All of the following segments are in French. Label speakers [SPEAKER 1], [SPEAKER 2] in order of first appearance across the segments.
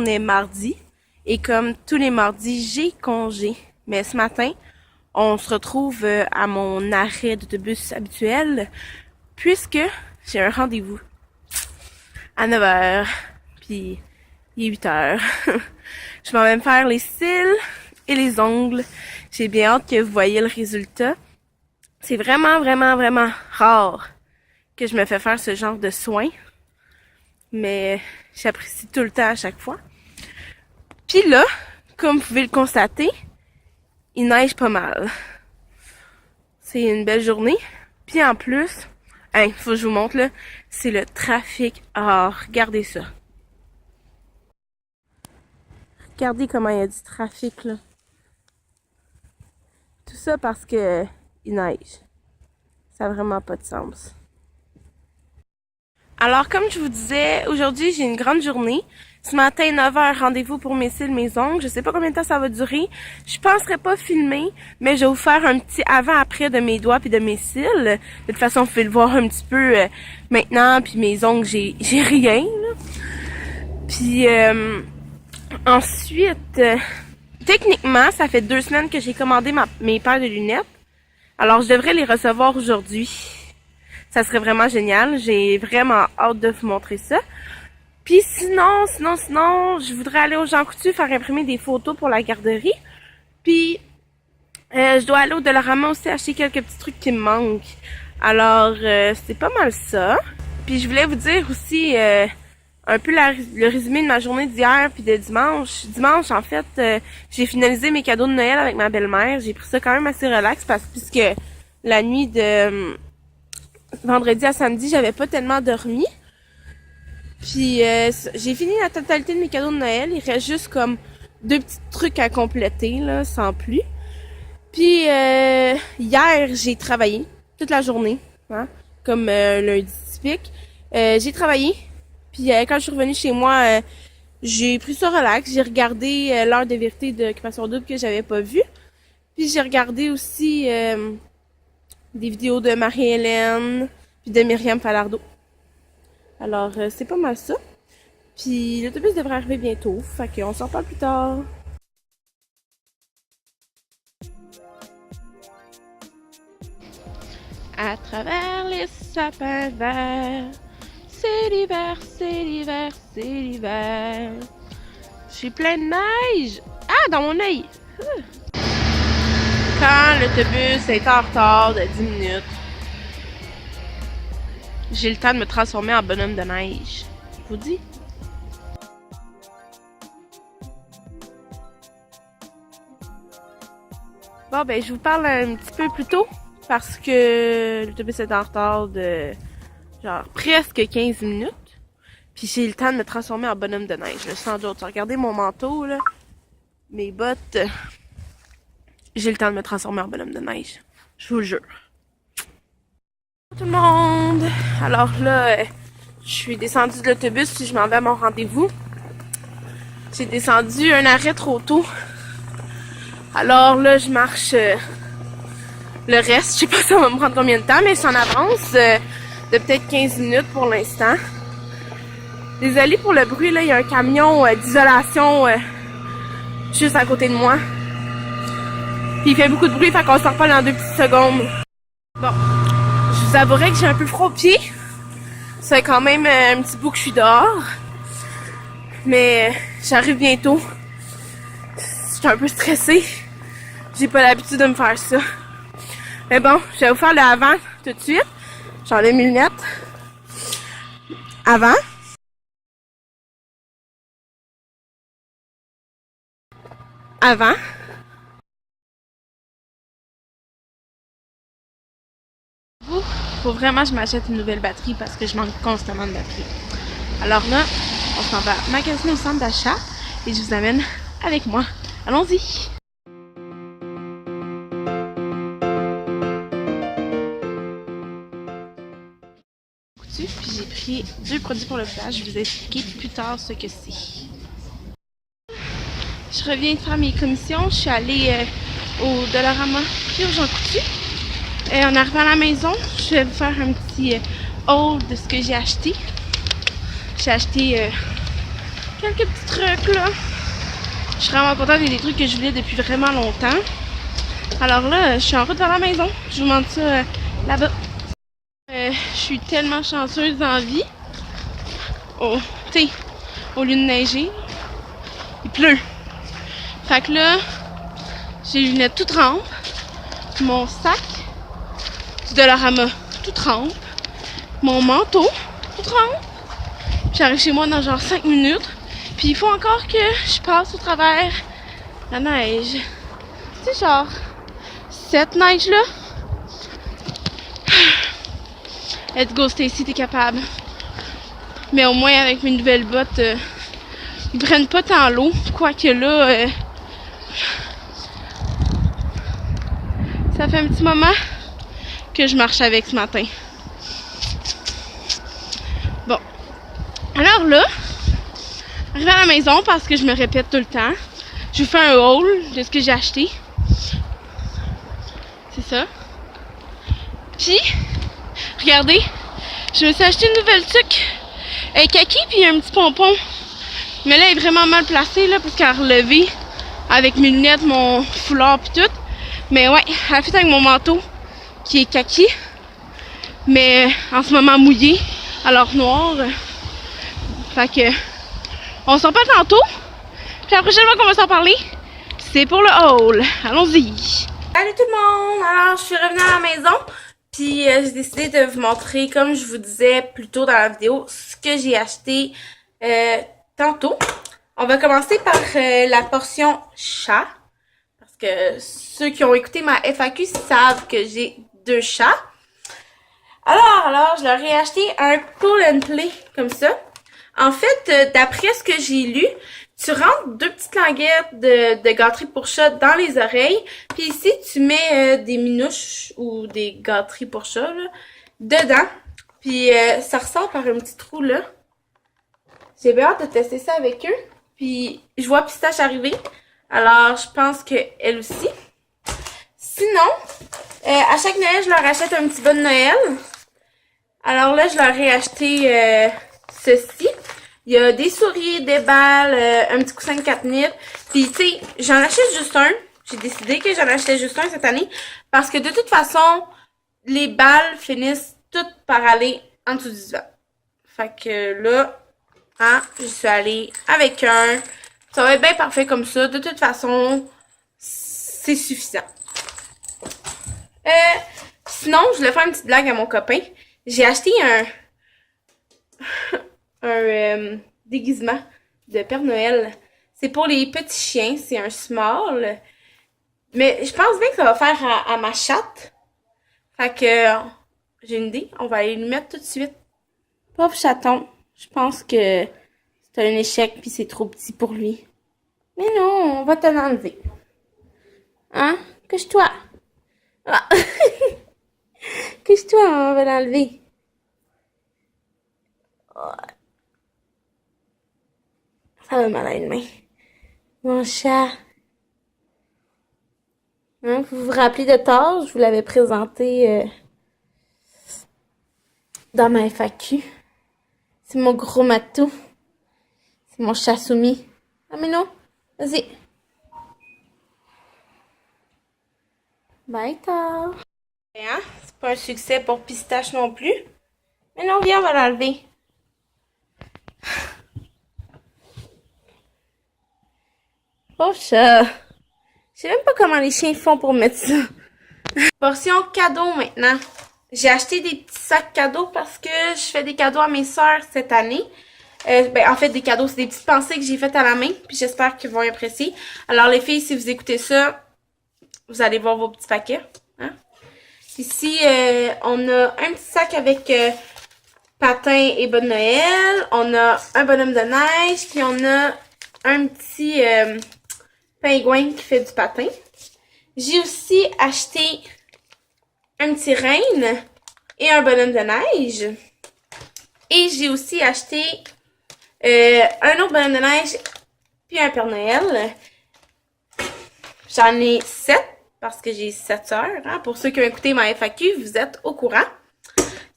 [SPEAKER 1] on est mardi et comme tous les mardis, j'ai congé. Mais ce matin, on se retrouve à mon arrêt d'autobus habituel puisque j'ai un rendez-vous à 9h. Puis il est 8h. Je m'en vais me faire les cils et les ongles. J'ai bien hâte que vous voyez le résultat. C'est vraiment rare que je me fais faire ce genre de soins. Mais j'apprécie tout le temps à chaque fois. Puis là, comme vous pouvez le constater, il neige pas mal. C'est une belle journée. Puis en plus, faut que je vous montre là, c'est le trafic. Ah, regardez ça. Regardez comment il y a du trafic là. Tout ça parce que il neige. Ça n'a vraiment pas de sens. Alors, comme je vous disais, aujourd'hui, j'ai une grande journée. Ce matin, 9h, rendez-vous pour mes cils, mes ongles. Je sais pas combien de temps ça va durer. Je penserais pas filmer, mais je vais vous faire un petit avant-après de mes doigts puis de mes cils. De toute façon, vous pouvez le voir un petit peu maintenant, puis mes ongles, j'ai rien, là. Puis, ensuite, techniquement, ça fait 2 semaines que j'ai commandé mes paires de lunettes. Alors, je devrais les recevoir aujourd'hui. Ça serait vraiment génial. J'ai vraiment hâte de vous montrer ça. Puis sinon, je voudrais aller au Jean Coutu faire imprimer des photos pour la garderie. Puis, je dois aller au Dollarama aussi acheter quelques petits trucs qui me manquent. Alors, c'est pas mal ça. Puis, je voulais vous dire aussi un peu le résumé de ma journée d'hier puis de dimanche. Dimanche, en fait, j'ai finalisé mes cadeaux de Noël avec ma belle-mère. J'ai pris ça quand même assez relax puisque la nuit de vendredi à samedi, j'avais pas tellement dormi. Puis j'ai fini la totalité de mes cadeaux de Noël. Il reste juste comme 2 petits trucs à compléter, là, sans plus. Puis hier, j'ai travaillé toute la journée, hein, comme un lundi typique. J'ai travaillé. Puis quand je suis revenue chez moi, j'ai pris ça relax. J'ai regardé l'heure de vérité d'Occupation Double que j'avais pas vue. Puis j'ai regardé aussi des vidéos de Marie-Hélène puis de Myriam Falardeau. Alors, c'est pas mal ça. Puis l'autobus devrait arriver bientôt, fait qu'on s'en reparle plus tard. À travers les sapins verts, c'est l'hiver, c'est l'hiver, c'est l'hiver. Je suis plein de neige. Ah, dans mon œil. Quand l'autobus est en retard de 10 minutes, j'ai le temps de me transformer en bonhomme de neige. Je vous dis. Bon, ben, je vous parle un petit peu plus tôt parce que l'autobus est en retard de genre presque 15 minutes. Puis j'ai le temps de me transformer en bonhomme de neige, là, sans doute. Regardez mon manteau, là, mes bottes. J'ai le temps de me transformer en bonhomme de neige. Je vous le jure. Bonjour tout le monde! Alors là, je suis descendue de l'autobus puis je m'en vais à mon rendez-vous. J'ai descendu un arrêt trop tôt. Alors là, je marche le reste. Je sais pas ça va me prendre combien de temps, mais je suis en avance de peut-être 15 minutes pour l'instant. Désolée pour le bruit, là, il y a un camion d'isolation juste à côté de moi. Puis il fait beaucoup de bruit, fait qu'on se reparle dans 2 petites secondes. Bon, je vous avouerai que j'ai un peu froid aux pieds. Ça fait quand même un petit bout que je suis dehors. Mais j'arrive bientôt. Je suis un peu stressée. J'ai pas l'habitude de me faire ça. Mais bon, je vais vous faire le avant tout de suite. J'enlève mes lunettes. Avant. Avant. Faut vraiment que je m'achète une nouvelle batterie parce que je manque constamment de batterie. Alors là, on s'en va magasiner au centre d'achat et je vous amène avec moi. Allons-y! Puis j'ai pris 2 produits pour le visage. Je vais vous expliquer plus tard ce que c'est. Je reviens de faire mes commissions. Je suis allée au Dollarama puis au Jean Coutu. En arrivant à la maison, je vais vous faire un petit haul de ce que j'ai acheté. J'ai acheté quelques petits trucs là. Je suis vraiment contente, il y a des trucs que je voulais depuis vraiment longtemps. Alors là, je suis en route vers la maison. Je vous montre ça là-bas. Je suis tellement chanceuse dans la vie. Oh, tu sais, au lieu de neiger, il pleut. Fait que là, j'ai les lunettes tout trempes. Mon sac du Dollarama tout trempe. Mon manteau tout trempe. J'arrive chez moi dans genre 5 minutes. Puis il faut encore que je passe au travers la neige. Tu sais, genre, cette neige-là. Let's go, Stacy, t'es capable. Mais au moins, avec mes nouvelles bottes, ils prennent pas tant l'eau. Quoique là, ça fait un petit moment que je marche avec ce matin. Bon. Alors là, arrivé à la maison, parce que je me répète tout le temps, je vous fais un haul de ce que j'ai acheté. C'est ça. Puis, regardez, je me suis acheté une nouvelle tuque. Elle est kaki, puis un petit pompon. Mais là, elle est vraiment mal placée, là, parce qu'elle a relevé avec mes lunettes, mon foulard, puis tout. Mais ouais, elle fait avec mon manteau, qui est kaki. Mais en ce moment mouillé, alors noir. Fait que, on s'en parle tantôt. Puis la prochaine fois qu'on va s'en parler, c'est pour le haul. Allons-y. Salut tout le monde! Alors, je suis revenue à la maison. Puis j'ai décidé de vous montrer, comme je vous disais plus tôt dans la vidéo, ce que j'ai acheté tantôt. On va commencer par la portion chat. Parce que ceux qui ont écouté ma FAQ savent que j'ai 2 chats. Alors, je leur ai acheté un pull and play comme ça. En fait, d'après ce que j'ai lu, tu rentres 2 petites languettes de gâterie pour chat dans les oreilles. Puis ici, tu mets des minouches ou des gâteries pour chat là, dedans. Puis ça ressort par un petit trou là. J'ai bien hâte de tester ça avec eux. Puis je vois Pistache arriver. Alors je pense qu'elle aussi. Sinon, à chaque Noël, je leur achète un petit bon de Noël. Alors là, je leur ai acheté ceci. Il y a des souris, des balles, un petit coussin de catnip. Puis, tu sais, j'en achète juste un. J'ai décidé que j'en achetais juste un cette année. Parce que de toute façon, les balles finissent toutes par aller en dessous du divan. Fait que là, hein, je suis allée avec un. Ça va être bien parfait comme ça. De toute façon, c'est suffisant. Sinon, je voulais faire une petite blague à mon copain. J'ai acheté un déguisement de Père Noël. C'est pour les petits chiens. C'est un small. Mais je pense bien que ça va faire à ma chatte. Fait que j'ai une idée. On va aller le mettre tout de suite. Pauvre chaton. Je pense que c'est un échec puis c'est trop petit pour lui. Mais non, on va te l'enlever. Hein? Couche-toi. Ah. Couche-toi, on va l'enlever. Ça va mal à une main. Mon chat. Hein, vous vous rappelez de Thor? Je vous l'avais présenté dans ma FAQ. C'est mon gros matou. C'est mon chat soumis. Ah mais non. Vas-y. Bye Thor. Hein? C'est pas un succès pour Pistache non plus. Mais non, viens, on va l'enlever. Oh chat. Je sais même pas comment les chiens font pour mettre ça. Portion cadeau maintenant. J'ai acheté des petits sacs cadeaux parce que je fais des cadeaux à mes sœurs cette année. En fait, des cadeaux, c'est des petites pensées que j'ai faites à la main. Puis j'espère qu'ils vont apprécier. Alors les filles, si vous écoutez ça, vous allez voir vos petits paquets. Hein? Ici, on a un petit sac avec patin et bonne Noël. On a un bonhomme de neige. Puis on a un petit pingouin qui fait du patin. J'ai aussi acheté un petit renne et un bonhomme de neige. Et j'ai aussi acheté un autre bonhomme de neige puis un Père Noël. J'en ai 7 parce que j'ai 7 sœurs. Hein. Pour ceux qui ont écouté ma FAQ, vous êtes au courant.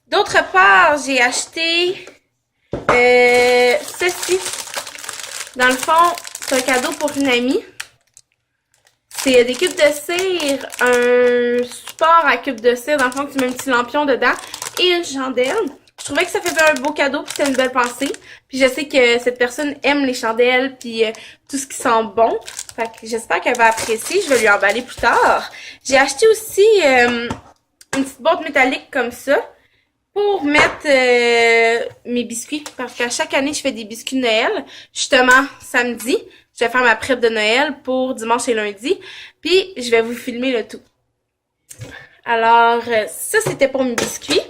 [SPEAKER 1] D'autre part, j'ai acheté ceci. Dans le fond, c'est un cadeau pour une amie. C'est des cubes de cire, un support à cubes de cire, dans le fond, tu mets un petit lampion dedans et une chandelle. Je trouvais que ça faisait un beau cadeau, puis c'était une belle pensée. Puis je sais que cette personne aime les chandelles, puis tout ce qui sent bon. Fait que j'espère qu'elle va apprécier. Je vais lui emballer plus tard. J'ai acheté aussi une petite boîte métallique comme ça pour mettre mes biscuits. Parce qu'à chaque année, je fais des biscuits de Noël. Justement, samedi, je vais faire ma prep de Noël pour dimanche et lundi. Puis, je vais vous filmer le tout. Alors, ça, c'était pour mes biscuits.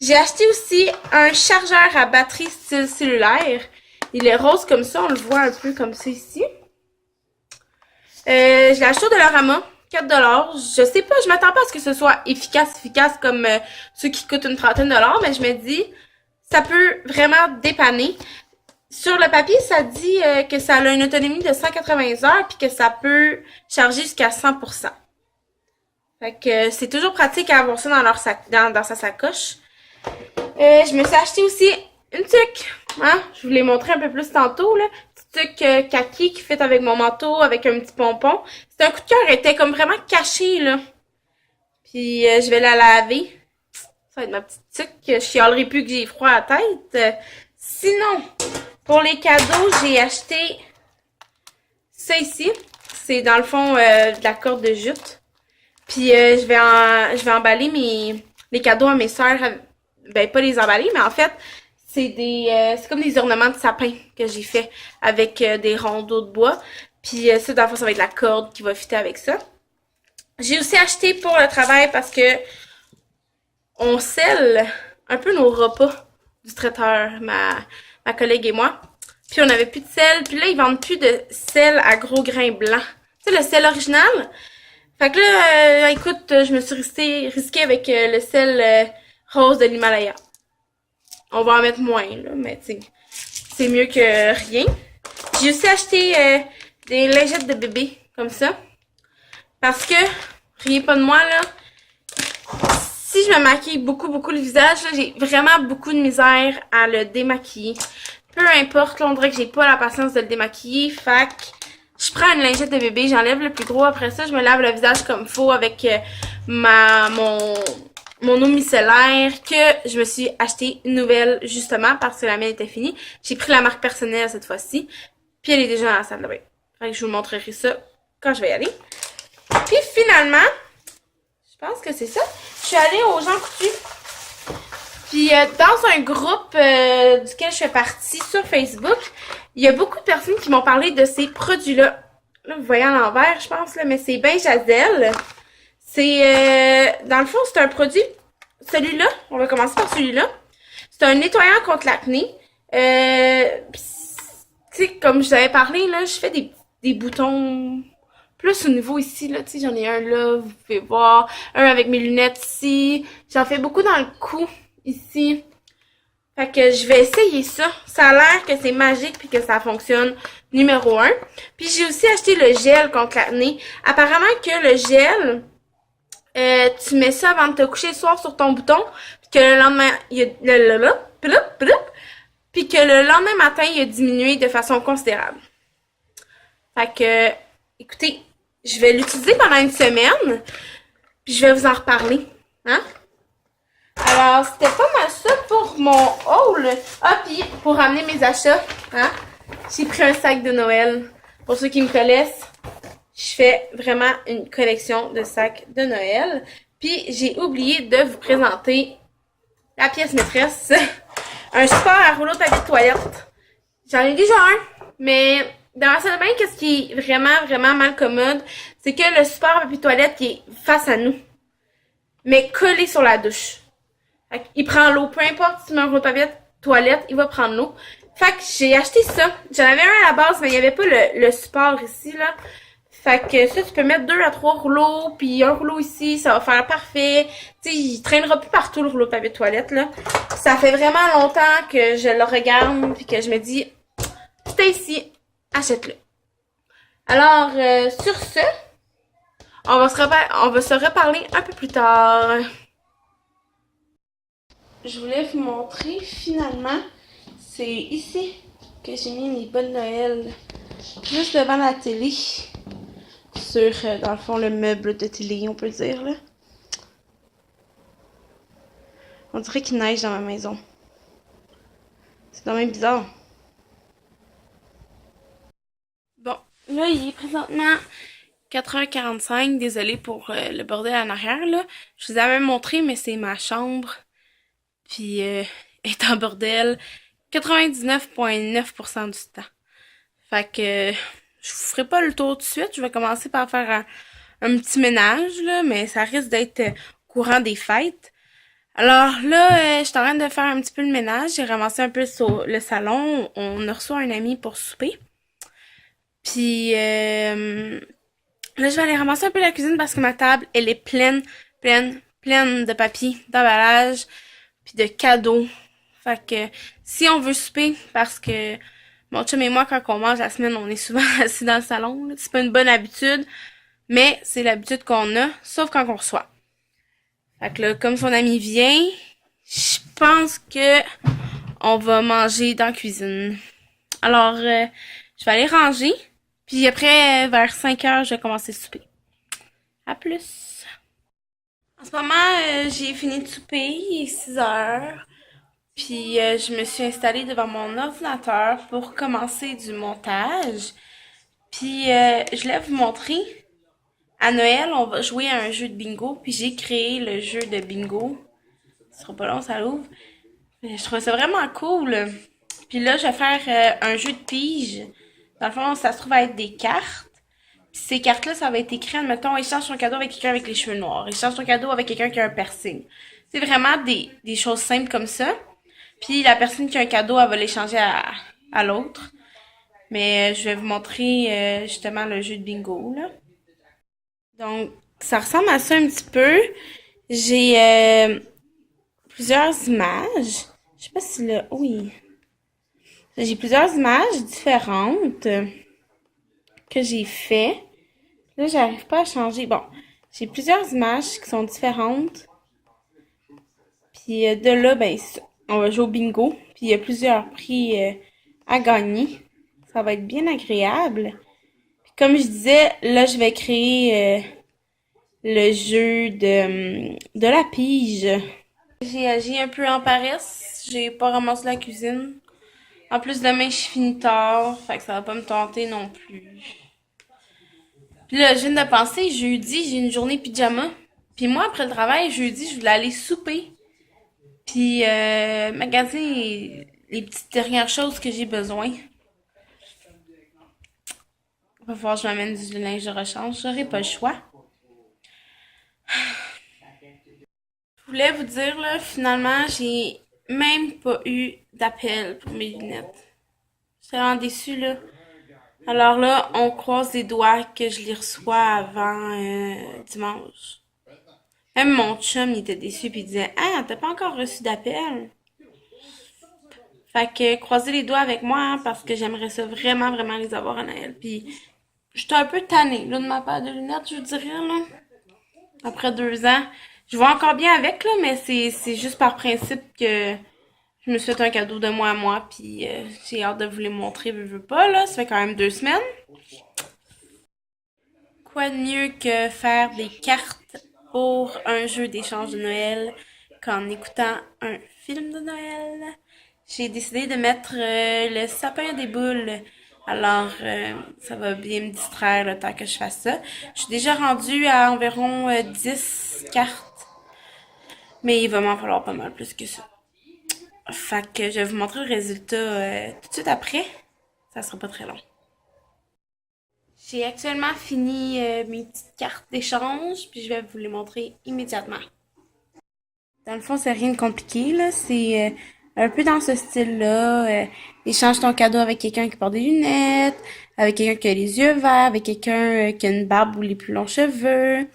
[SPEAKER 1] J'ai acheté aussi un chargeur à batterie style cellulaire. Il est rose comme ça, on le voit un peu comme ça ici. Je l'ai acheté au Dollarama, 4$. Je sais pas, je m'attends pas à ce que ce soit efficace comme ceux qui coûtent une trentaine de dollars, mais je me dis, ça peut vraiment dépanner. Sur le papier, ça dit que ça a une autonomie de 180 heures puis que ça peut charger jusqu'à 100%. Fait que c'est toujours pratique à avoir ça dans leur sac, dans sa sacoche. Je me suis acheté aussi une tuque. Hein? Je vous l'ai montré un peu plus tantôt, là. Petite tuque kaki qui fait avec mon manteau, avec un petit pompon. C'est un coup de cœur, elle était comme vraiment cachée, là. Puis je vais la laver. Ça va être ma petite tuque. Je chialerai plus que j'ai froid à la tête. Sinon, pour les cadeaux, j'ai acheté ça ici. C'est dans le fond de la corde de jute. Puis je vais emballer les cadeaux à mes sœurs. Ben, pas les emballer, mais en fait, c'est comme des ornements de sapin que j'ai fait avec des rondeaux de bois. Puis ça, dans le fond, ça va être la corde qui va fitter avec ça. J'ai aussi acheté pour le travail parce que on scelle un peu nos repas du traiteur, ma collègue et moi. Puis on avait plus de sel. Puis là, ils vendent plus de sel à gros grains blancs. Tu sais, le sel original. Fait que là, écoute, je me suis risquée avec le sel rose de l'Himalaya. On va en mettre moins, là, mais tu sais, c'est mieux que rien. J'ai aussi acheté des lingettes de bébé, comme ça. Parce que, riez pas de moi, là, si je me maquille beaucoup le visage, là, j'ai vraiment beaucoup de misère à le démaquiller. Peu importe, là, on dirait que j'ai pas la patience de le démaquiller. Fait que je prends une lingette de bébé, j'enlève le plus gros. Après ça, je me lave le visage comme faut avec mon eau micellaire que je me suis acheté une nouvelle justement parce que la mienne était finie. J'ai pris la marque personnelle cette fois-ci. Puis elle est déjà dans la salle de bain. Fait que je vous montrerai ça quand je vais y aller. Puis finalement, je pense que c'est ça. Je suis allée aux Jean Coutu. Puis dans un groupe duquel je fais partie sur Facebook, il y a beaucoup de personnes qui m'ont parlé de ces produits-là. Là, vous voyez à l'envers, je pense, là, mais c'est Bain Jazel. C'est, dans le fond, c'est un produit, celui-là, on va commencer par celui-là. C'est un nettoyant contre l'acné. Tu sais, comme je vous avais parlé, là, je fais des boutons plus au niveau ici, là, tu sais, j'en ai un là, vous pouvez voir, un avec mes lunettes ici. J'en fais beaucoup dans le cou, ici. Fait que je vais essayer ça. Ça a l'air que c'est magique puis que ça fonctionne numéro 1. Puis j'ai aussi acheté le gel contre l'acné. Apparemment que le gel, tu mets ça avant de te coucher le soir sur ton bouton, puis que le lendemain, puis que le lendemain matin, il a diminué de façon considérable. Fait que, écoutez, je vais l'utiliser pendant une semaine, puis je vais vous en reparler. Hein? Alors, c'était pas mal ça pour mon haul. Ah, puis pour ramener mes achats, hein, j'ai pris un sac de Noël. Pour ceux qui me connaissent, je fais vraiment une collection de sacs de Noël. Puis j'ai oublié de vous présenter la pièce maîtresse. Un support à rouleau de papier de toilette. J'en ai déjà un, mais dans la salle de bain, qu'est-ce qui est vraiment mal commode, c'est que le support à papier de toilette qui est face à nous, mais collé sur la douche. Il prend l'eau, peu importe si tu mets un rouleau de papier de toilette, il va prendre l'eau. Fait que j'ai acheté ça. J'en avais un à la base, mais il n'y avait pas le support ici, là. Fait que ça, tu peux mettre 2 à 3 rouleaux, puis un rouleau ici, ça va faire parfait. Tu sais, il traînera plus partout le rouleau de papier de toilette, là. Ça fait vraiment longtemps que je le regarde, puis que je me dis, c'est ici, achète-le. Alors, sur ce, on va se reparler un peu plus tard. Je voulais vous montrer, finalement, c'est ici que j'ai mis mes bonnes Noël juste devant la télé. Sur, dans le fond, le meuble de télé, on peut dire, là. On dirait qu'il neige dans ma maison. C'est quand même bizarre. Bon, là, il est présentement 4h45. Désolée pour le bordel en arrière, là. Je vous ai même montré, mais c'est ma chambre. Puis, elle est en bordel 99,9% du temps. Fait que, je vous ferai pas le tour tout de suite. Je vais commencer par faire un petit ménage, là, mais ça risque d'être courant des fêtes. Alors là, je suis en train de faire un petit peu le ménage. J'ai ramassé un peu sur le salon. On a reçu un ami pour souper. Puis là, je vais aller ramasser un peu la cuisine parce que ma table, elle est pleine de papier, d'emballage, puis de cadeaux. Fait que si on veut souper, parce que mon chum et moi, quand on mange la semaine, on est souvent assis dans le salon. C'est pas une bonne habitude, mais c'est l'habitude qu'on a, sauf quand on reçoit. Fait que là, comme son ami vient, je pense que on va manger dans la cuisine. Alors, je vais aller ranger. Puis après, vers 5h, je vais commencer le souper. À plus! En ce moment, j'ai fini de souper, il est 6h. Puis je me suis installée devant mon ordinateur pour commencer du montage. Puis je voulais vous montrer. À Noël, on va jouer à un jeu de bingo. Puis j'ai créé le jeu de bingo. Ce sera pas long, ça l'ouvre. Je trouve ça vraiment cool. Puis là, je vais faire un jeu de pige. Dans le fond, ça se trouve à être des cartes. Puis ces cartes-là, ça va être écrit, admettons, échange ton cadeau avec quelqu'un avec les cheveux noirs. Échange ton cadeau avec quelqu'un qui a un piercing. C'est vraiment des choses simples comme ça. Puis la personne qui a un cadeau, elle va l'échanger à l'autre. Mais je vais vous montrer justement le jeu de bingo, là. Donc, ça ressemble à ça un petit peu. J'ai plusieurs images. Je sais pas si là... Oui. J'ai plusieurs images différentes que j'ai fait. Là, j'arrive pas à changer. Bon, j'ai plusieurs images qui sont différentes. Puis de là, ben, on va jouer au bingo. Puis il y a plusieurs prix à gagner. Ça va être bien agréable. Puis comme je disais, là, je vais créer le jeu de la pige. J'ai agi un peu en paresse. J'ai pas ramassé la cuisine. En plus, demain, je finis tard. Fait que ça va pas me tenter non plus. Puis là, je viens de penser, jeudi, j'ai une journée pyjama. Puis moi, après le travail, jeudi, je voulais aller souper. Puis magasiner les petites dernières choses que j'ai besoin. Il va falloir que je m'amène du linge de rechange. J'aurai pas le choix. Je voulais vous dire, là, finalement, j'ai même pas eu d'appel pour mes lunettes. J'étais vraiment déçue, là. Alors là, on croise les doigts que je les reçois avant dimanche. Même mon chum, il était déçu puis il disait « Ah, t'as pas encore reçu d'appel? » Fait que croisez les doigts avec moi hein, parce que j'aimerais ça vraiment, vraiment les avoir à Noël. Puis j'étais un peu tannée, là, de ma paire de lunettes, je vous dirais, là. Après 2 ans. Je vois encore bien avec, là, mais c'est juste par principe que je me suis fait un cadeau de moi à moi, puis j'ai hâte de vous les montrer, veux pas, là. Ça fait quand même 2 semaines. Quoi de mieux que faire des cartes pour un jeu d'échange de Noël qu'en écoutant un film de Noël? J'ai décidé de mettre le sapin des boules. Alors, ça va bien me distraire le temps que je fasse ça. Je suis déjà rendue à environ 10 cartes. Mais il va m'en falloir pas mal plus que ça. Fait que je vais vous montrer le résultat tout de suite après. Ça sera pas très long. J'ai actuellement fini mes petites cartes d'échange, puis je vais vous les montrer immédiatement. Dans le fond, c'est rien de compliqué, là. C'est un peu dans ce style-là. Échange ton cadeau avec quelqu'un qui porte des lunettes, avec quelqu'un qui a les yeux verts, avec quelqu'un qui a une barbe ou les plus longs cheveux. Tu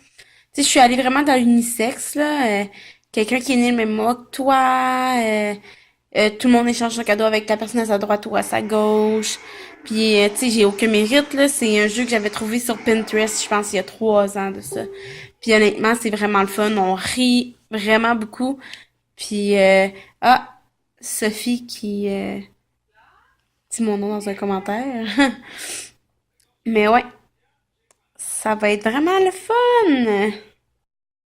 [SPEAKER 1] sais, je suis allée vraiment dans l'unisexe, là. Quelqu'un qui est né le même mois que toi. Tout le monde échange son cadeau avec la personne à sa droite ou à sa gauche. Puis, tu sais, j'ai aucun mérite, là. C'est un jeu que j'avais trouvé sur Pinterest, je pense, il y a 3 ans de ça. Puis, honnêtement, c'est vraiment le fun. On rit vraiment beaucoup. Puis, Sophie qui...
[SPEAKER 2] dit mon nom dans un commentaire. Mais ouais, ça va être vraiment le fun. J'ai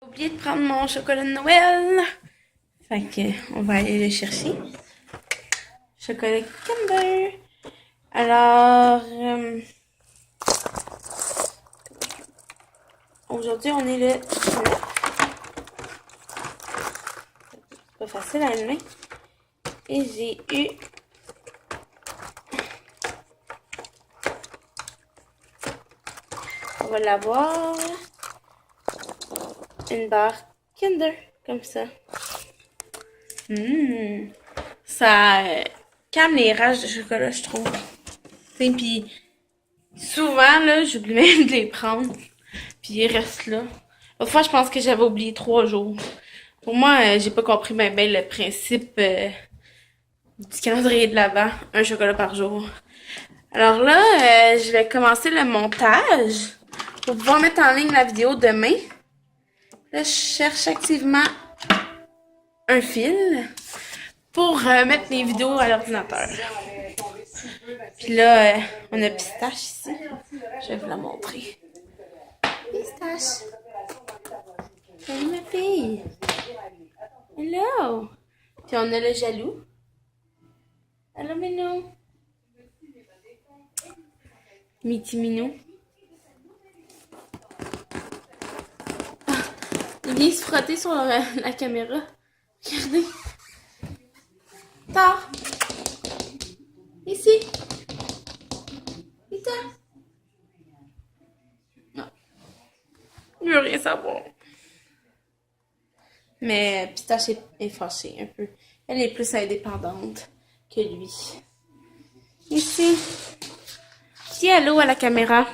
[SPEAKER 2] oublié de prendre mon chocolat de Noël. Fait que on va aller le chercher. Chocolat Kinder. Alors, aujourd'hui on est le 19. C'est pas facile à allumer. Et j'ai eu on va l'avoir une barre Kinder comme ça. Ça calme les rages de chocolat, je trouve. Puis souvent là, j'oublie même de les prendre. Puis ils restent là. L'autre fois, je pense que j'avais oublié 3 jours. Pour moi, j'ai pas compris ben le principe du calendrier de l'Avent, un chocolat par jour. Alors là, je vais commencer le montage pour pouvoir mettre en ligne la vidéo demain. Là, je cherche activement un fil pour mettre mes vidéos à l'ordinateur. Puis là, on a Pistache ici. Je vais vous la montrer. Pistache. Salut ma fille. Hello. Puis on a le jaloux. Hello Minou. Miti Minou. Ah, il vient se frotter sur la caméra. Regardez. Tard. Ici. Vite. Non. Il veut rien savoir. Mais Pistache est fâchée un peu. Elle est plus indépendante que lui. Ici. Dis allô à la caméra.